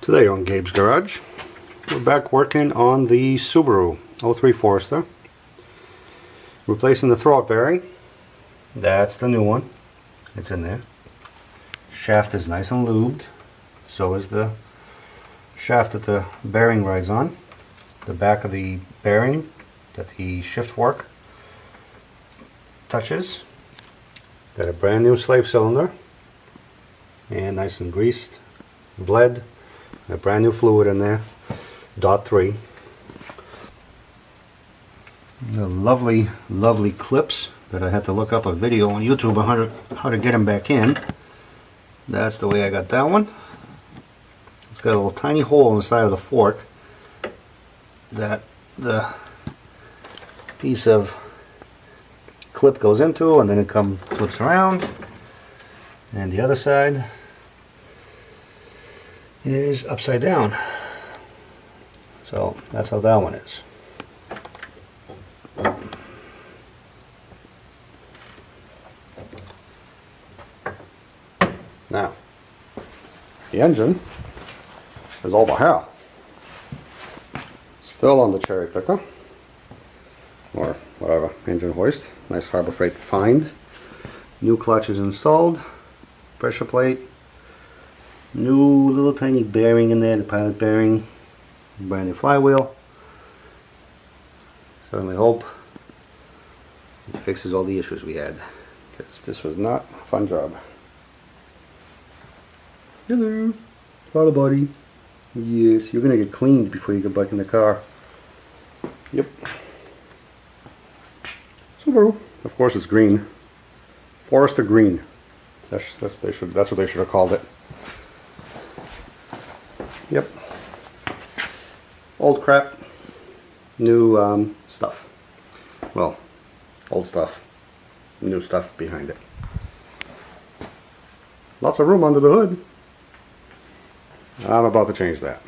Today on Gabe's Garage, we're back working on the Subaru 03 Forester. Replacing the throwout bearing. That's the new one. It's in there. Shaft is nice and lubed. So is the shaft that the bearing rides on. The back of the bearing that the shift fork touches. Got a brand new slave cylinder. And nice and greased. Bled. A brand new fluid in there. .3. The lovely clips that I had to look up a video on YouTube on how to get them back in. That's the way I got that one. It's got a little tiny hole in the side of the fork that the piece of clip goes into, and then it flips around. And the other side is upside down. So that's how that one is. Now, the engine is all the hell. Still on the cherry picker, or whatever, engine hoist. Nice Harbor Freight find. New clutch is installed. Pressure plate. New little tiny bearing in there, the pilot bearing. Brand new flywheel. Certainly hope it fixes all the issues we had, because this was not a fun job. Hello, throttle body. Yes, you're gonna get cleaned before you get back in the car. Yep. Subaru. Of course, it's green. Forester green. That's what they should have called it. Yep. Old crap, new stuff. Well, old stuff, new stuff behind it. Lots of room under the hood. I'm about to change that.